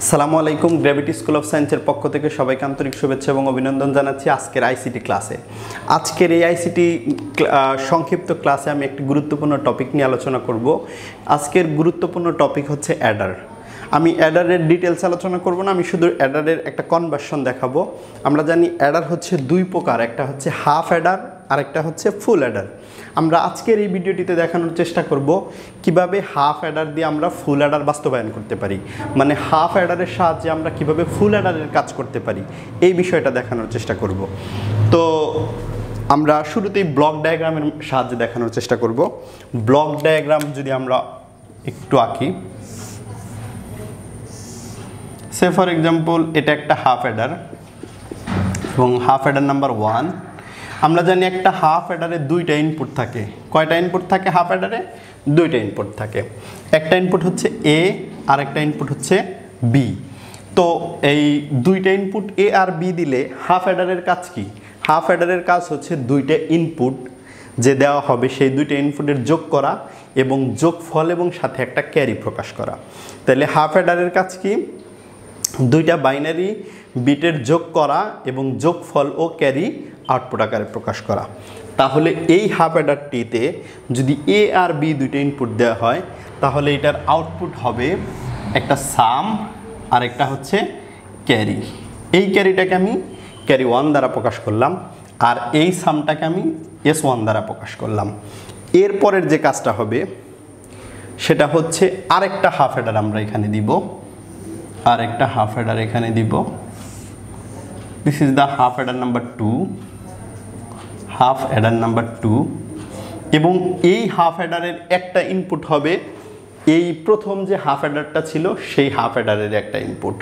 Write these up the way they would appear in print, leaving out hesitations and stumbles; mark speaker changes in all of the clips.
Speaker 1: আসসালামু আলাইকুম। Gravity school of সায়েন্সের পক্ষ থেকে সবাইকে আন্তরিক শুভেচ্ছা এবং অভিনন্দন জানাচ্ছি আজকের আইসিটি ক্লাসে। আজকের এই আইসিটি সংক্ষিপ্ত ক্লাসে আমি একটি গুরুত্বপূর্ণ টপিক নিয়ে আলোচনা করব। আজকের গুরুত্বপূর্ণ টপিক হচ্ছে অ্যাডার। আমি অ্যাডারের ডিটেলস আলোচনা করব না, আমি শুধু অ্যাডারের একটা কনভার্সন দেখাবো। আমরা জানি অ্যাডার হচ্ছে দুই প্রকার, একটা হচ্ছে হাফ অ্যাডার আর একটা হচ্ছে ফুল অ্যাডার। আমরা আজকের এই ভিডিওটিতে দেখানোর চেষ্টা করব কিভাবে হাফ অ্যাডার দিয়ে আমরা ফুল অ্যাডার বাস্তবায়ন করতে পারি, মানে হাফ অ্যাডারের সাহায্যে আমরা কিভাবে ফুল অ্যাডারের কাজ করতে পারি এই বিষয়টা দেখানোর চেষ্টা করব। তো আমরা শুরুতেই ব্লক ডায়াগ্রামের সাহায্যে দেখানোর চেষ্টা করব। ব্লক ডায়াগ্রাম যদি আমরা একটু আঁকি, সে ফর এক্সাম্পল এটা একটা হাফ অ্যাডার এবং হাফ অ্যাডার নাম্বার 1। আমরা জানি একটা হাফ অ্যাডারে দুইটা ইনপুট থাকে। কয়টা ইনপুট থাকে হাফ অ্যাডারে? দুইটা ইনপুট থাকে। একটা ইনপুট হচ্ছে এ আর একটা ইনপুট হচ্ছে বি। তো এই দুইটা ইনপুট এ আর বি দিলে হাফ অ্যাডারের কাজ কি? হাফ অ্যাডারের কাজ হচ্ছে দুইটা ইনপুট যে দেওয়া হবে সেই দুইটা ইনপুটের যোগ করা এবং যোগফল এবং সাথে একটা ক্যারি প্রকাশ করা। তাহলে হাফ অ্যাডারের কাজ কি? দুইটা বাইনারি বিটের যোগ করা এবং যোগফল ও ক্যারি আউটপুট আকারে প্রকাশ করা। তাহলে এই হাফ অ্যাডারটিতে যদি এ আর বি দুইটা ইনপুট দেওয়া হয় তাহলে এটার আউটপুট হবে একটা সাম আর একটা হচ্ছে ক্যারি। এই ক্যারিটাকে আমি ক্যারি 1 দ্বারা প্রকাশ করলাম আর এই সামটাকে আমি S1 দ্বারা প্রকাশ করলাম। এরপরের যে কাজটা হবে সেটা হচ্ছে আরেকটা হাফ অ্যাডার আমরা এখানে দিব, আর একটা হাফ অ্যাডার এখানে দিব। This is the half Eder number 2, half Eder number 2। এবং এই হাফ অ্যাডারের একটা ইনপুট হবে এই প্রথম যে হাফ অ্যাডারটা ছিল সেই হাফ অ্যাডারের একটা ইনপুট,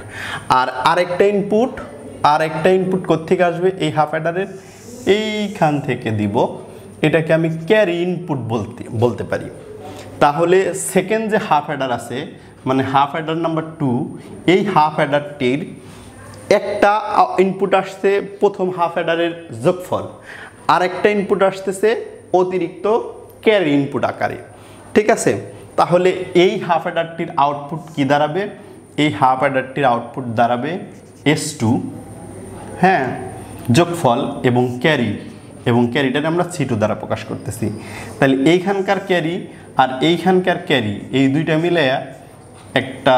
Speaker 1: আর আরেকটা ইনপুট কোত্থেকে আসবে? এই হাফ অ্যাডারের এইখান থেকে দিব। এটাকে আমি ক্যারি ইনপুট বলতে পারি। তাহলে সেকেন্ড যে হাফ অ্যাডার আছে মানে হাফ অ্যাডার নাম্বার 2, এই হাফ অ্যাডারটির একটা ইনপুট আসছে প্রথম হাফ অ্যাডারের যোগফল, আর একটা ইনপুট আসতেছে অতিরিক্ত ক্যারি ইনপুট আকারে। ঠিক আছে, তাহলে এই হাফ অ্যাডারটির আউটপুট কি দাঁড়াবে? এই হাফ অ্যাডারটির আউটপুট দাঁড়াবে S2, হ্যাঁ, যোগফল এবং ক্যারি, এবং ক্যারিটাকে আমরা C2 দ্বারা প্রকাশ করতেছি। তাহলে এইখানকার ক্যারি আর এইখানকার ক্যারি এই দুইটা মিলে একটা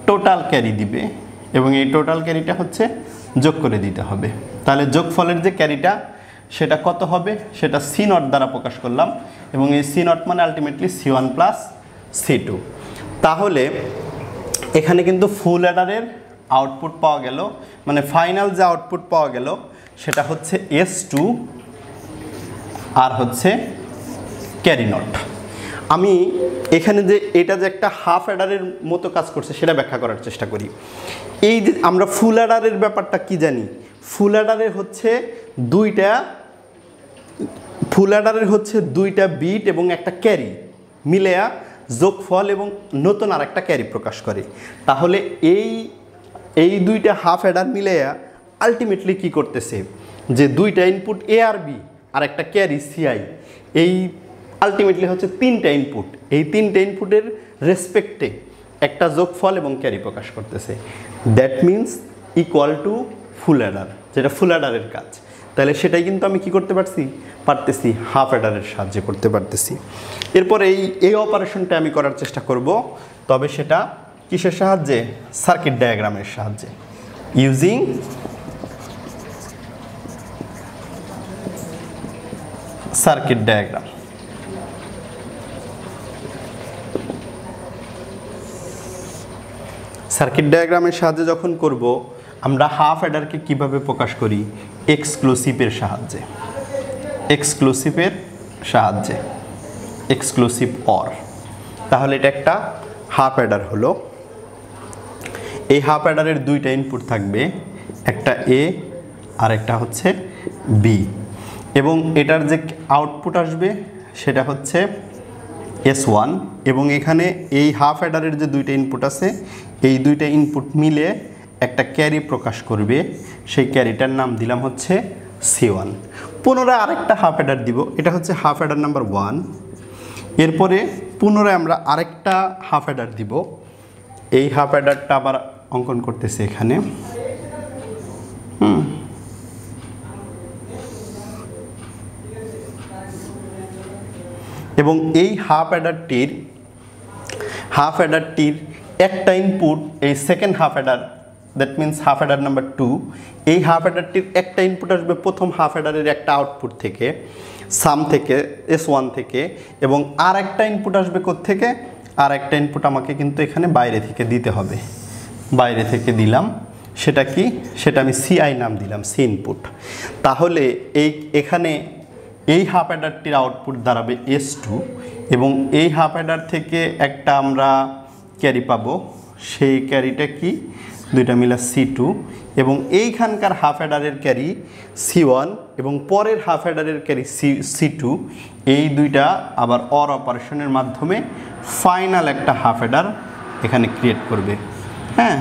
Speaker 1: টোটাল ক্যারি দিবে এবং এই টোটাল ক্যারিটা হচ্ছে যোগ করে দিতে হবে। তাহলে যোগফলের যে ক্যারিটা সেটা কত হবে? সেটা C0 দ্বারা প্রকাশ করলাম এবং এই C0 মানে আলটিমেটলি C1 প্লাস C2। তাহলে এখানে কিন্তু ফুল অ্যাডারের আউটপুট পাওয়া গেল, মানে ফাইনাল যে আউটপুট পাওয়া গেল সেটা হচ্ছে S2 আর হচ্ছে ক্যারি নট। আমি এখানে যে এটা যে একটা হাফ অ্যাডারের মতো কাজ করছে সেটা ব্যাখ্যা করার চেষ্টা করি। এই যে আমরা ফুল অ্যাডারের ব্যাপারটা কি জানি? ফুল অ্যাডারের হচ্ছে দুইটা বিট এবং একটা ক্যারি মিলেয়া যোগফল এবং নতুন আর একটা ক্যারি প্রকাশ করে। তাহলে এই দুইটা হাফ অ্যাডার মিলেয়া আলটিমেটলি কি করতেছে? যে দুইটা ইনপুট এ আর বি আর একটা ক্যারি সিআই, এই আলটিমেটলি হচ্ছে তিনটা ইনপুট। এই তিনটা ইনপুটের রেসপেক্টে একটা যোগফল এবং ক্যারি প্রকাশ করতেছে। That means equal to full Eder, যেটা ফুল অ্যাডারের কাজ। তাহলে সেটাই কিন্তু আমি কি করতে পারতেছি হাফ অ্যাডারের সাহায্যে করতে পারতেছি। এরপর এই অপারেশনটা আমি করার চেষ্টা করব, তবে সেটা কিসের সাহায্যে? সার্কিট ডায়াগ্রামের সাহায্যে, ইউজিং সার্কিট ডায়াগ্রাম। সার্কিট ডায়াগ্রামের সাহায্যে যখন করব আমরা হাফ অ্যাডারকে কিভাবে প্রকাশ করি? এক্সক্লুসিভের সাহায্যে, এক্সক্লুসিভ অর। তাহলে এটা একটা হাফ অ্যাডার হলো। এই হাফ অ্যাডারের দুইটা ইনপুট থাকবে, একটা এ আর একটা হচ্ছে বি, এবং এটার যে আউটপুট আসবে সেটা হচ্ছে S1। এবং এখানে এই হাফ অ্যাডারের যে দুইটা ইনপুট আছে এই দুইটা ইনপুট মিলে একটা ক্যারি প্রকাশ করবে, সেই ক্যারিটার নাম দিলাম হচ্ছে C1। পুনরায় আরেকটা হাফ অ্যাডার দিব, এটা হচ্ছে হাফ অ্যাডার নাম্বার 1। এরপরে পুনরায় আমরা আরেকটা হাফ অ্যাডার দিব, এই হাফ অ্যাডারটা আবার অঙ্কন করতেছি এখানে। এবং এই হাফ অ্যাডারটির একটা ইনপুট এই second half Eder, that means half Eder number 2, এই হাফ অ্যাডারটির একটা ইনপুট আসবে প্রথম হাফ অ্যাডারের একটা আউটপুট থেকে, সাম থেকে, S1 থেকে, এবং আর একটা ইনপুট আসবে কোত্থেকে, আর একটা ইনপুট আমাকে কিন্তু এখানে বাইরে থেকে দিতে হবে। বাইরে থেকে দিলাম, সেটা কি, সেটা আমি CI নাম দিলাম, সি ইনপুট। তাহলে এখানে এই হাফ অ্যাডারটির আউটপুট দাঁড়াবে S2, এবং এই হাফ অ্যাডার থেকে একটা আমরা ক্যারি পাবো, সেই ক্যারিটা কি, দুইটা মিলা C2, এবং এইখানকার হাফ অ্যাডারের ক্যারি C1, এবং পরের হাফ অ্যাডারের ক্যারি C2, এই দুইটা আবার অর অপারেশনের মাধ্যমে ফাইনাল একটা হাফ অ্যাডার এখানে ক্রিয়েট করবে। হ্যাঁ,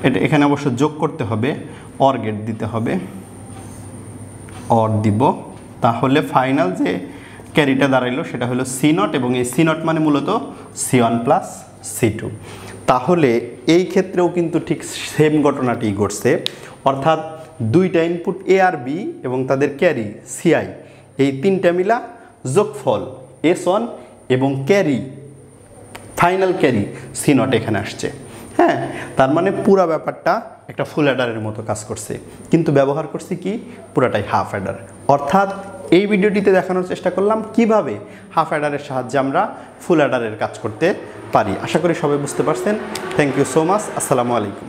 Speaker 1: এটা এখানে অবশ্য যোগ করতে হবে, অর গেট দিতে হবে, অর দিব, তাহলে ফাইনাল যে ক্যারিটা দাঁড়াইলো সেটা হলো C0, এবং এই C0 মানে মূলত C1 প্লাস C2। তাহলে এই ক্ষেত্রেও কিন্তু ঠিক সেম ঘটনাটি ঘটছে, অর্থাৎ দুইটা ইনপুট A আর B এবং তাদের ক্যারি CI, এই তিনটা মিলা যোগফল S1 এবং ক্যারি, ফাইনাল ক্যারি C0 এখানে আসছে। হ্যাঁ, তার মানে পুরা ব্যাপারটা একটা ফুল অ্যাডারের মতো কাজ করছে, কিন্তু ব্যবহার করছি কি, পুরাটাই হাফ অ্যাডার। অর্থাৎ এই ভিডিওটিতে দেখানোর চেষ্টা করলাম কিভাবে হাফ অ্যাডারের সাহায্যে আমরা ফুল অ্যাডারের কাজ করতে পারি। আশা করি সবাই বুঝতে পারছেন। Thank you so much. আসসালামু আলাইকুম।